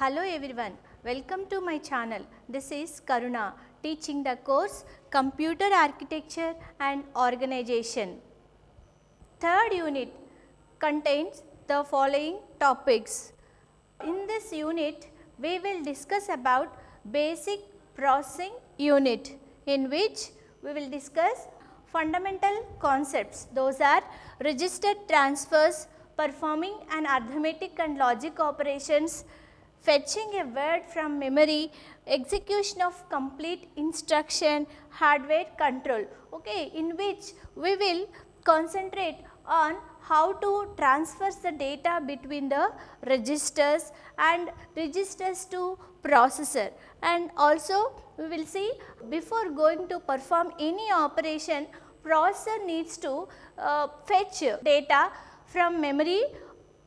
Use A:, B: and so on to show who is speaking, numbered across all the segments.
A: Hello everyone, welcome to my channel. This is Karuna teaching the course Computer Architecture and Organization. Third unit contains the following topics. In this unit, we will discuss about basic processing unit, in which we will discuss fundamental concepts. Those are register transfers, performing an arithmetic and logic operations, fetching a word from memory, execution of complete instruction, hardware control, okay, in which we will concentrate on how to transfer the data between the registers and registers to processor. And also we will see, before going to perform any operation, processor needs to fetch data from memory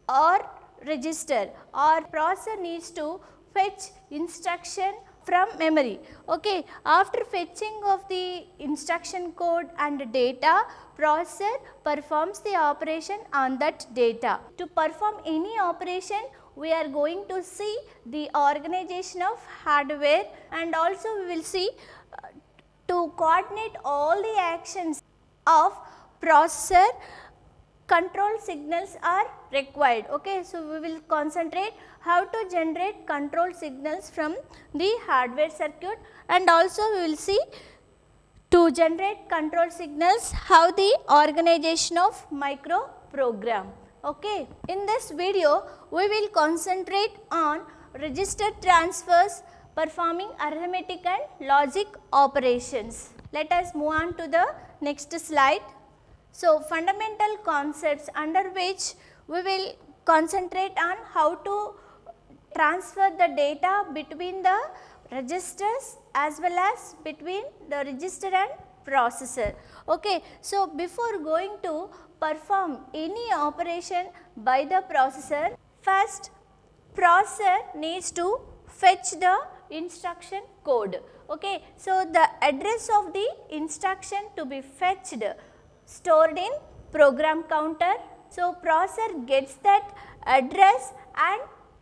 A: or register, or processor needs to fetch instruction from memory. Okay. After fetching of the instruction code and data, processor performs the operation on that data. To perform any operation, we are going to see the organization of hardware, and also we will see to coordinate all the actions of processor, control signals are required. Okay. So, we will concentrate how to generate control signals from the hardware circuit, and also we will see to generate control signals how the organization of micro program. Okay. In this video, we will concentrate on register transfers, performing arithmetic and logic operations. Let us move on to the next slide. So, fundamental concepts under which we will concentrate on how to transfer the data between the registers as well as between the register and processor. Okay. So, before going to perform any operation by the processor, first processor needs to fetch the instruction code. Okay. So, the address of the instruction to be fetched stored in program counter. So, processor gets that address, and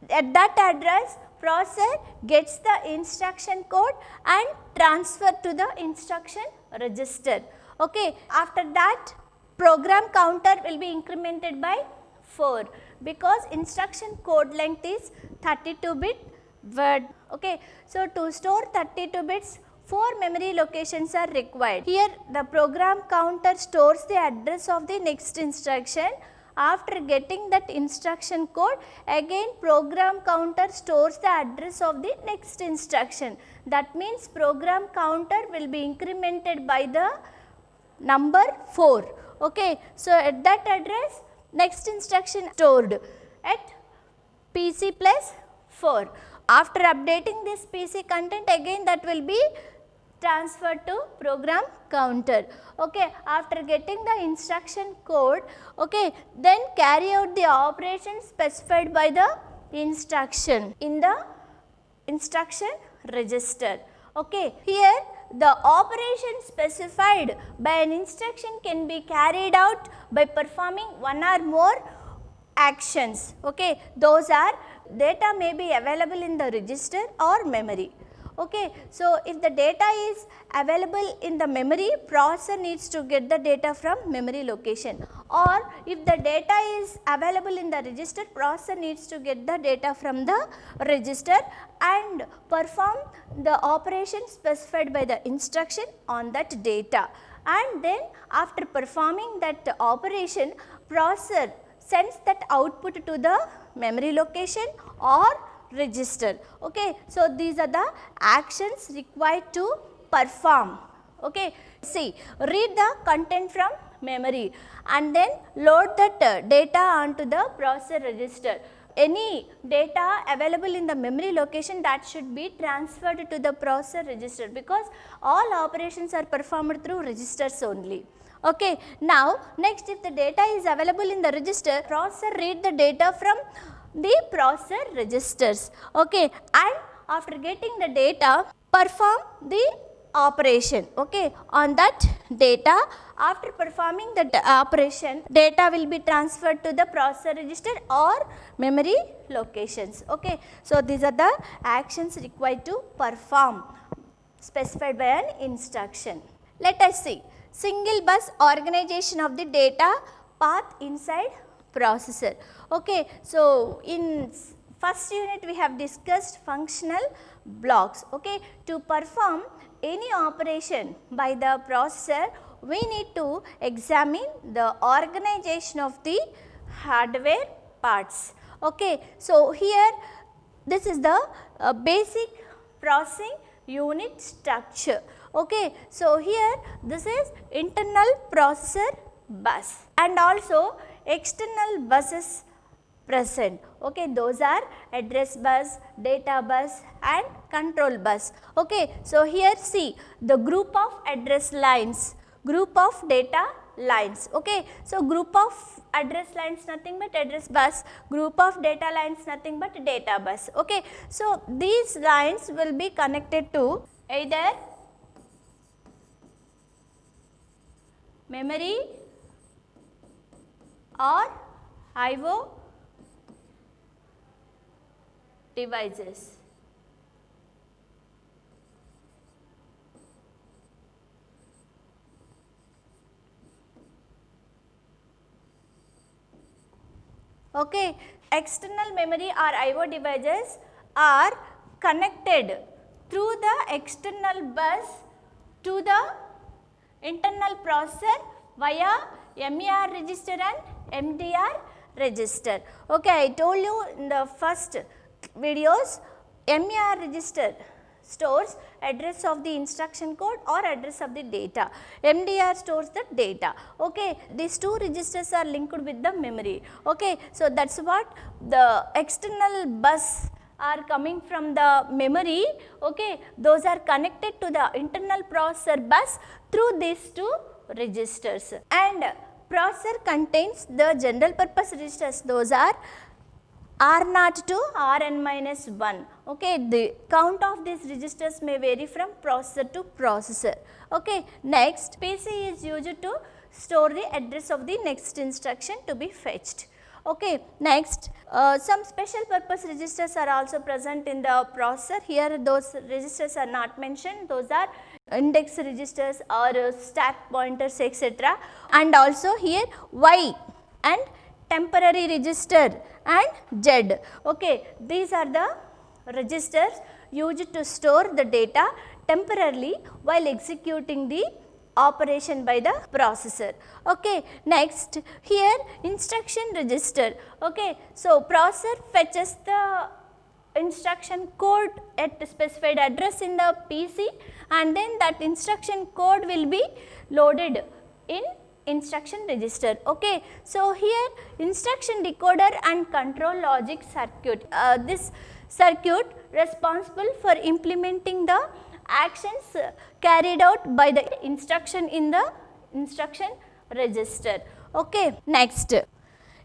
A: at that address processor gets the instruction code and transfer to the instruction register. Okay. After that, program counter will be incremented by 4, because instruction code length is 32-bit word. Okay. So, to store 32 bits, 4 memory locations are required. Here the program counter stores the address of the next instruction. After getting that instruction code, again program counter stores the address of the next instruction. That means program counter will be incremented by the number 4. Okay. So, at that address, next instruction stored at PC plus 4. After updating this PC content, again that will be transferred to program counter. Okay. After getting the instruction code, okay, then carry out the operation specified by the instruction in the instruction register. Okay. Here the operation specified by an instruction can be carried out by performing one or more actions. Okay. Those are, data may be available in the register or memory. Okay. So, if the data is available in the memory, processor needs to get the data from memory location, or if the data is available in the register, processor needs to get the data from the register and perform the operation specified by the instruction on that data. And then after performing that operation, processor sends that output to the memory location or register. Okay. So, these are the actions required to perform. Okay. See, read the content from memory and then load that data onto the processor register. Any data available in the memory location, that should be transferred to the processor register, because all operations are performed through registers only. Okay. Now, next, if the data is available in the register, processor read the data from the processor registers. Okay. And after getting the data, perform the operation, okay, on that data. After performing the operation, data will be transferred to the processor register or memory locations, okay. So these are the actions required to perform specified by an instruction. Let us see single bus organization of the data path inside processor, okay. So in first unit we have discussed functional blocks, okay. To perform any operation by the processor, we need to examine the organization of the hardware parts, okay. So here this is the basic processing unit structure, okay. So here this is internal processor bus and also external buses present, okay. Those are address bus, data bus and control bus, okay. So here see the group of address lines, group of data lines, okay. So group of address lines nothing but address bus, group of data lines nothing but data bus, okay. So these lines will be connected to either memory or IO devices. Okay, external memory or IO devices are connected through the external bus to the internal processor via MER register and MDR register. Okay, I told you in the first videos, MER register stores address of the instruction code or address of the data. MDR stores the data, okay. These two registers are linked with the memory, okay. So that's what the external bus are coming from the memory, okay. Those are connected to the internal processor bus through these two registers, and processor contains the general purpose registers. Those are R0 to Rn-1, okay. The count of these registers may vary from processor to processor, okay. Next, PC is used to store the address of the next instruction to be fetched, okay. Next, some special purpose registers are also present in the processor. Here those registers are not mentioned, those are index registers or stack pointers, etc. And also here Y and temporary register and Z, okay. These are the registers used to store the data temporarily while executing the operation by the processor, okay. Next, here instruction register, okay. So processor fetches the instruction code at specified address in the PC, and then that instruction code will be loaded in instruction register, okay. So here instruction decoder and control logic circuit, this circuit responsible for implementing the actions carried out by the instruction in the instruction register, okay. Next,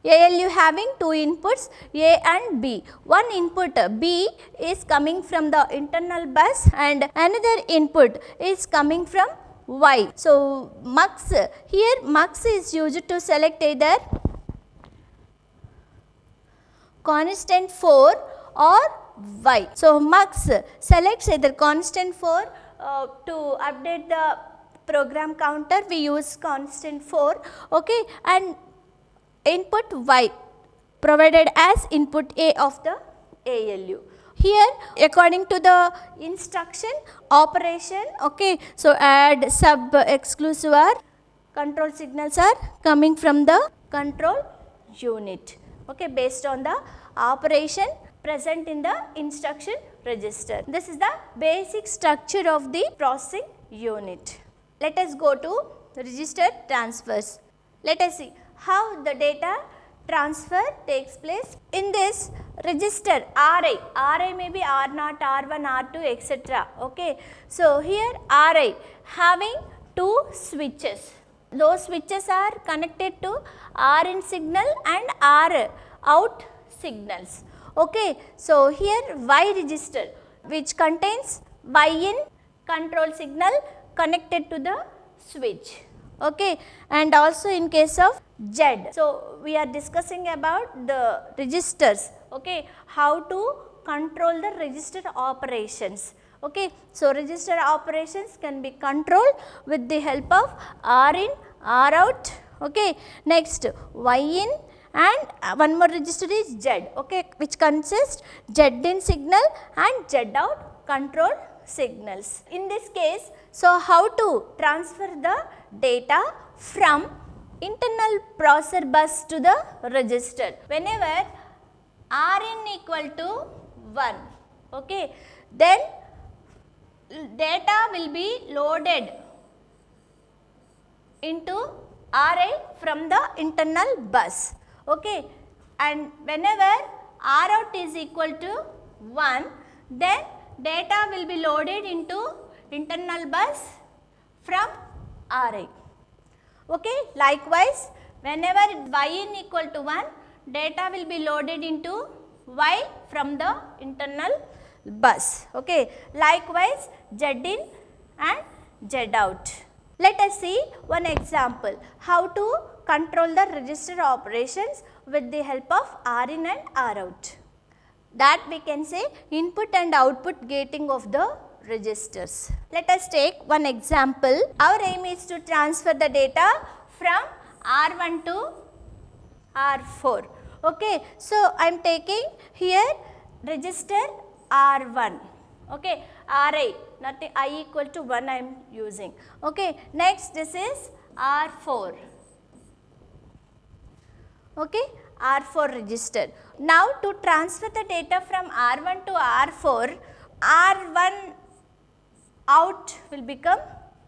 A: ALU having two inputs A and B. One input B is coming from the internal bus and another input is coming from Y. So mux, here mux is used to select either constant 4 or Y. So mux selects either constant 4, to update the program counter we use constant 4, okay, and input Y provided as input A of the ALU. Here according to the instruction operation, okay, so add, sub, exclusive or control signals are coming from the control unit, okay, based on the operation present in the instruction register. This is the basic structure of the processing unit. Let us go to register transfers. Let us see how the data transfer takes place. In this register RI may be R0, R1, R2, etc. Okay. So here RI having two switches. Those switches are connected to R in signal and R out signals. Okay. So here Y register which contains Y in control signal connected to the switch. Okay, and also in case of Z. So, we are discussing about the registers, okay, how to control the register operations. Okay, so register operations can be controlled with the help of R in, R out. Okay, next Y in, and one more register is Z, okay, which consists Z in signal and Z out control signals. In this case, so how to transfer the data from internal processor bus to the register? Whenever Rn equal to 1, okay, then data will be loaded into Ri from the internal bus, okay, and whenever R out is equal to 1, then data will be loaded into internal bus from Ri. Okay. Likewise, whenever y in equal to 1, data will be loaded into y from the internal bus. Okay. Likewise, z in and z out. Let us see one example how to control the register operations with the help of R in and R out. That we can say input and output gating of the registers. Let us take one example. Our aim is to transfer the data from R1 to R4. Okay. So, I am taking here register R1. Okay. Ri, nothing, I equal to 1 I am using. Okay. Next, this is R4. Okay. R4 register. Now, to transfer the data from R1 to R4, R1 out will become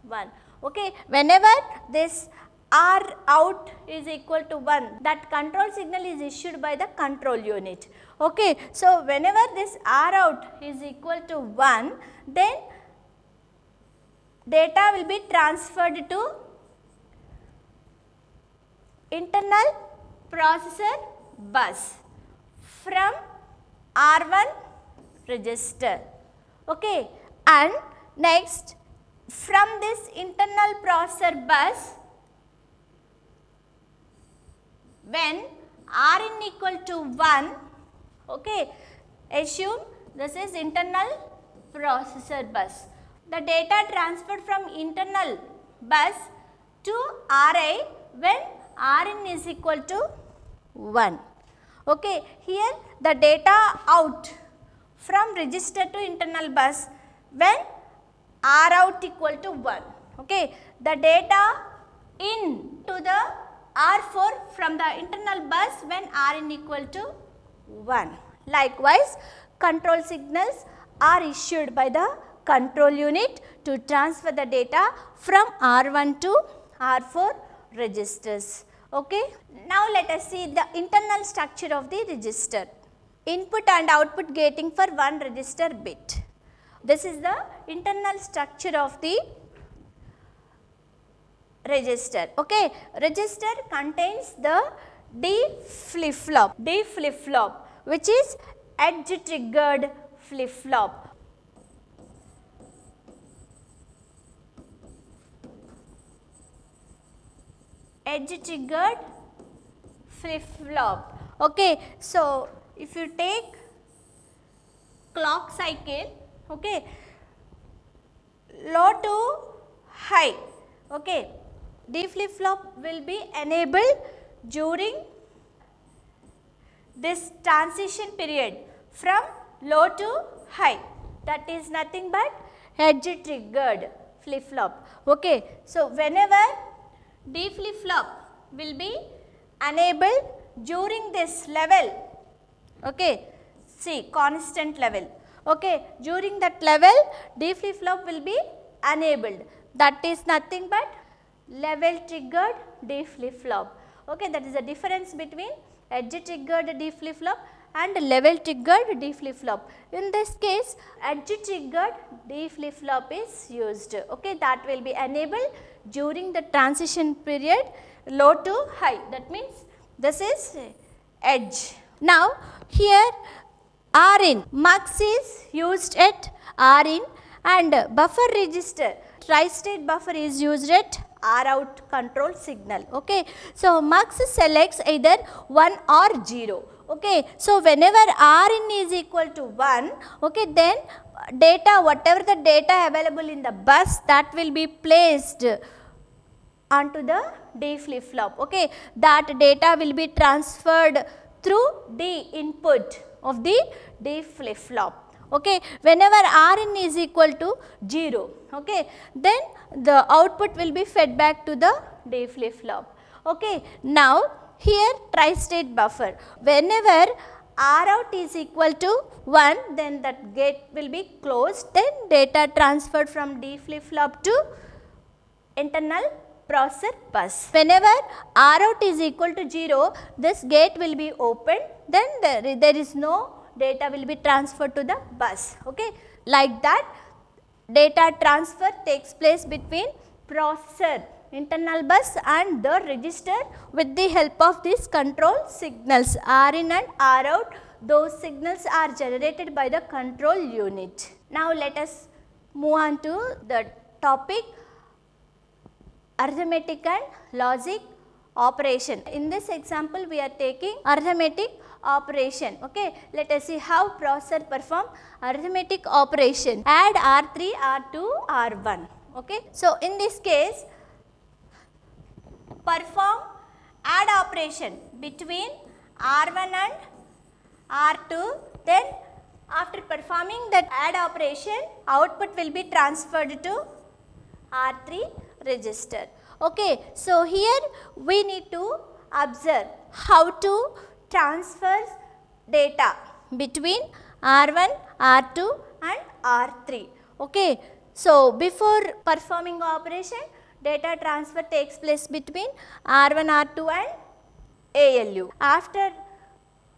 A: 1. Okay. Whenever this R out is equal to 1, that control signal is issued by the control unit. Okay. So, whenever this R out is equal to 1, then data will be transferred to internal processor bus from R1 register. Okay. And next, from this internal processor bus, when R in equal to 1, okay, assume this is internal processor bus. The data transferred from internal bus to Ri when Rin is equal to 1. Okay. Here the data out from register to internal bus when R out equal to 1. Okay. The data in to the R4 from the internal bus when Rin equal to 1. Likewise, control signals are issued by the control unit to transfer the data from R1 to R4 registers. Okay. Now, let us see the internal structure of the register. Input and output gating for one register bit. This is the internal structure of the register. Okay. Register contains the D flip-flop, which is edge triggered flip-flop. Edge triggered flip-flop. Okay. So, if you take clock cycle, okay, low to high, okay, D flip-flop will be enabled during this transition period from low to high, that is nothing but edge triggered flip-flop. Okay. So, whenever D flip-flop will be enabled during this level, okay, see constant level, okay, during that level D flip-flop will be enabled, that is nothing but level triggered D flip-flop. Okay, that is the difference between edge triggered D flip-flop and level triggered D flip-flop. In this case, edge triggered D flip-flop is used, okay, that will be enabled during the transition period low to high, that means this is edge. Now, here Rin, mux is used at Rin and buffer register, tri-state buffer is used at R out control signal. Okay, so mux selects either 1 or 0. Okay, so whenever R in is equal to 1, okay, then data, whatever the data available in the bus, that will be placed onto the D flip flop. Okay, that data will be transferred through D input of the D flip flop. Okay, whenever R in is equal to 0, okay, then the output will be fed back to the D flip flop. Okay, now here tri-state buffer, whenever R out is equal to 1, then that gate will be closed, then data transferred from D flip flop to internal processor bus. Whenever R out is equal to 0, this gate will be opened, then there is no data will be transferred to the bus. Okay, like that data transfer takes place between processor internal bus and the register with the help of these control signals R in and R out. Those signals are generated by the control unit. Now let us move on to the topic arithmetic and logic operation. In this example we are taking arithmetic operation. Okay, let us see how processor perform arithmetic operation. Add R3, R2, R1. Okay, so in this case perform add operation between R1 and R2, then after performing that add operation, output will be transferred to R3 register. Okay, so here we need to observe how to transfer data between R1, R2 and R3. Okay, so before performing operation, data transfer takes place between R1, R2 and ALU. After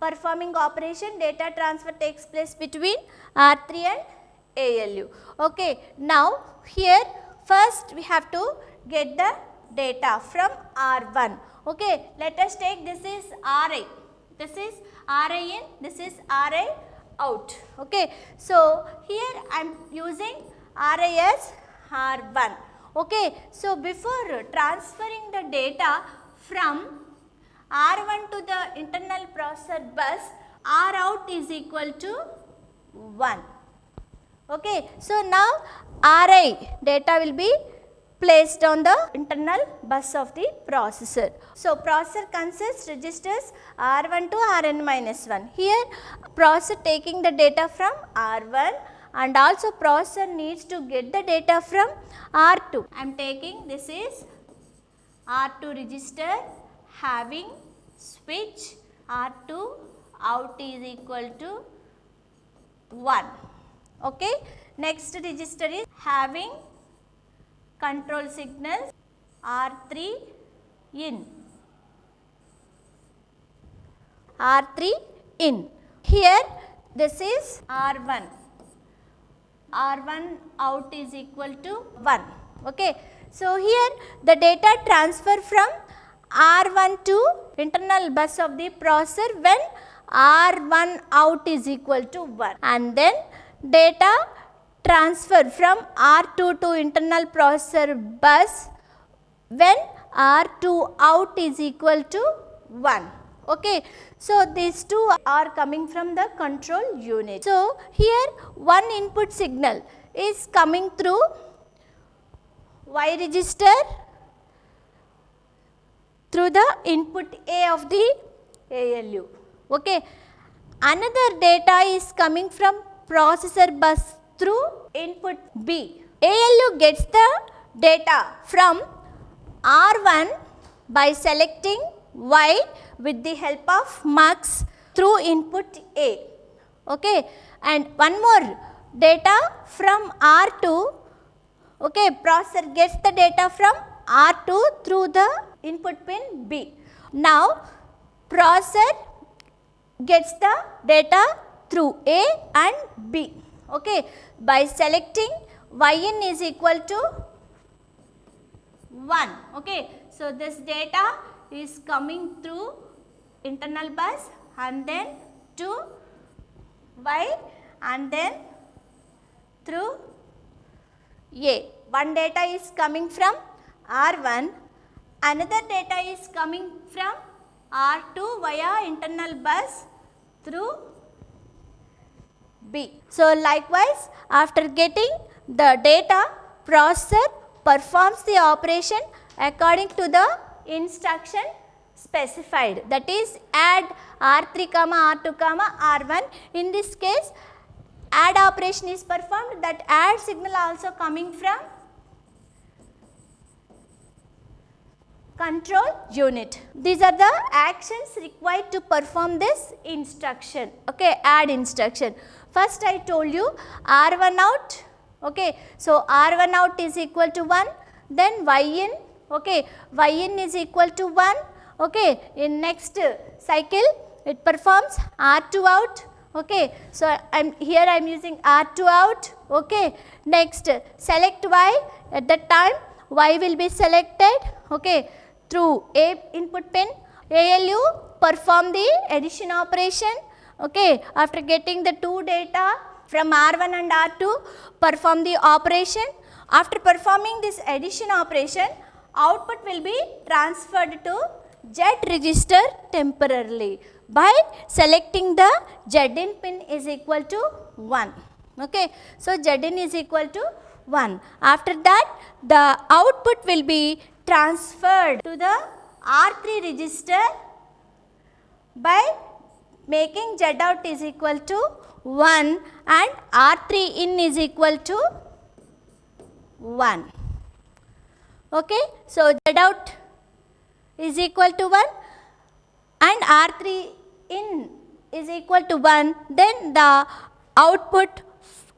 A: performing operation, data transfer takes place between R3 and ALU. Okay, now here first we have to get the data from R1. Okay, let us take this is RI. This is RI in, this is RI out. Okay, so here I am using RI as R1. Okay, so before transferring the data from R1 to the internal processor bus, R out is equal to 1. Okay, so now RI data will be placed on the internal bus of the processor. So processor consists registers R1 to Rn minus 1. Here processor taking the data from R1 and also processor needs to get the data from R2. I am taking this is R2 register having switch R2 out is equal to 1. Okay. Next register is having control signals R3 in. R3 in. Here this is R1. R1 out is equal to 1. Okay. So here the data transfer from R1 to internal bus of the processor when R1 out is equal to 1, and then data transfer from R2 to internal processor bus when R2 out is equal to 1. Okay. So these two are coming from the control unit. So here one input signal is coming through Y register through the input A of the ALU. Okay. Another data is coming from processor bus through input B. ALU gets the data from R1 by selecting Y with the help of mux through input A. Okay. And one more data from R2. Okay. Processor gets the data from R2 through the input pin B. Now processor gets the data through A and B. Okay. By selecting Yin is equal to 1. Okay. So this data is coming through internal bus and then to Y and then through A. One data is coming from R1, another data is coming from R2 via internal bus through B. So, likewise, after getting the data, processor performs the operation according to the instruction specified, that is add R3, R2, R1. In this case, add operation is performed, that add signal also coming from control unit. These are the actions required to perform this instruction, okay, add instruction. First I told you R1 out, okay, so R1 out is equal to 1, then Y in, okay, Y in is equal to 1, okay, in next cycle it performs R2 out, okay, so I am using R2 out, okay. Next select Y, at that time Y will be selected, okay, through A input pin. ALU perform the addition operation, okay. After getting the two data from R1 and R2, perform the operation. After performing this addition operation, output will be transferred to Z register temporarily by selecting the Z-in pin is equal to 1, okay. So, Z-in is equal to 1. After that, the output will be transferred to the R3 register by making Z out is equal to 1 and R3 in is equal to 1, okay. So, Z out is equal to 1 and R3 in is equal to 1, then the output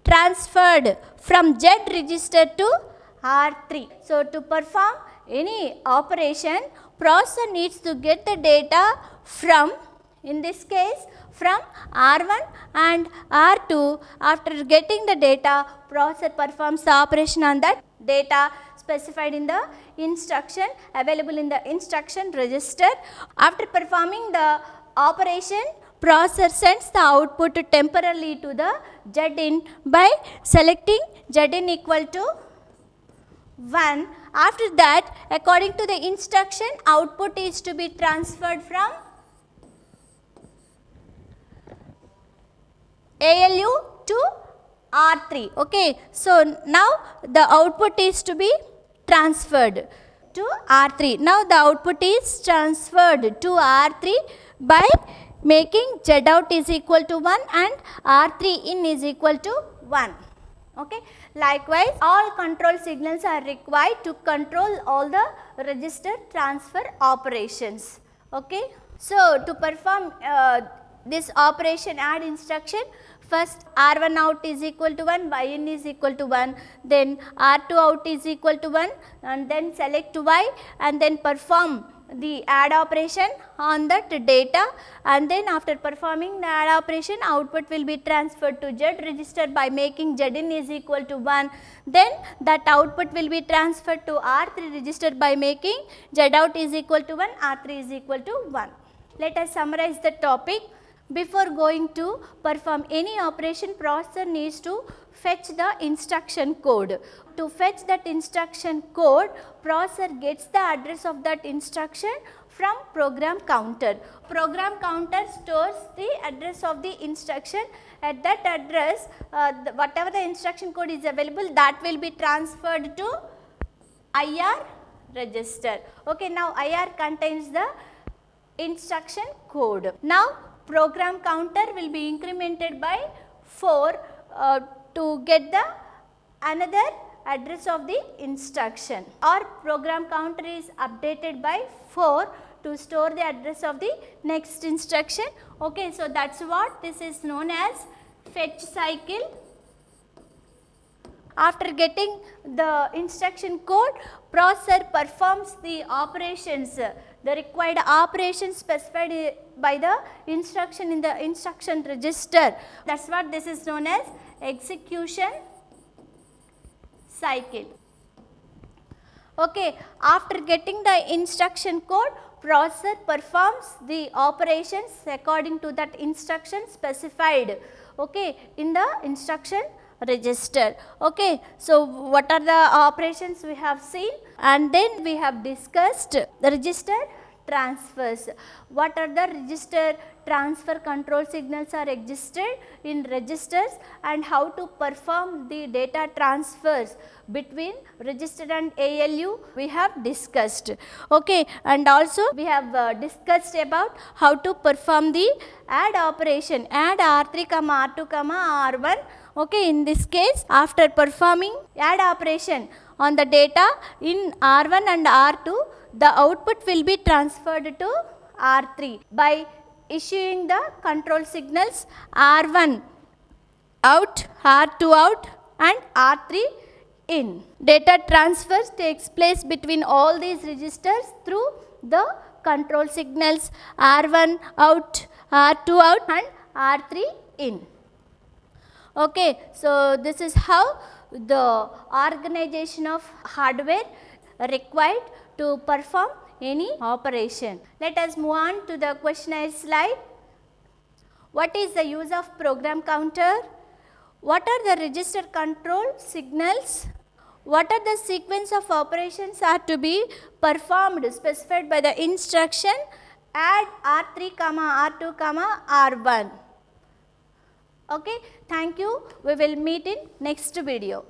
A: transferred from Z register to R3. So, to perform any operation, processor needs to get the data from, in this case, from R1 and R2. After getting the data, processor performs the operation on that data specified in the instruction, available in the instruction register. After performing the operation, processor sends the output temporarily to the Z-in by selecting Z-in equal to 1. After that, according to the instruction, output is to be transferred from ALU to R3, okay. So, now the output is to be transferred to R3. Now, the output is transferred to R3 by making Z out is equal to 1 and R3 in is equal to 1, okay. Likewise, all control signals are required to control all the register transfer operations, okay. So, to perform this operation add instruction, first R1 out is equal to 1, Y in is equal to 1, then R2 out is equal to 1 and then select Y and then perform the add operation on that data, and then after performing the add operation, output will be transferred to Z register by making Z in is equal to 1, then that output will be transferred to R3 register by making Z out is equal to 1, R3 is equal to 1. Let us summarize the topic. Before going to perform any operation, processor needs to fetch the instruction code. To fetch that instruction code, processor gets the address of that instruction from program counter. Program counter stores the address of the instruction. At that address, whatever the instruction code is available, that will be transferred to IR register. Okay, now IR contains the instruction code. Now, program counter will be incremented by 4 to get the another address of the instruction, or program counter is updated by 4 to store the address of the next instruction. Okay, so that's what this is known as fetch cycle. After getting the instruction code, processor performs the operations, the required operations specified by the instruction in the instruction register. That is what this is known as execution cycle. Okay, after getting the instruction code, processor performs the operations according to that instruction specified, okay, in the instruction register. Okay, so what are the operations we have seen, and then we have discussed the register transfers. What are the register transfer control signals are existed in registers, and how to perform the data transfers between register and ALU we have discussed. Okay, and also we have discussed about how to perform the add operation, add R3, R2, R1. Okay, in this case, after performing add operation on the data in R1 and R2, the output will be transferred to R3 by issuing the control signals R1 out, R2 out and R3 in. Data transfers takes place between all these registers through the control signals R1 out, R2 out and R3 in. Okay, so this is how the organization of hardware required to perform any operation. Let us move on to the questionnaire slide. What is the use of program counter? What are the register control signals? What are the sequence of operations are to be performed specified by the instruction add R3, R2, R1. Okay, thank you. We will meet in next video.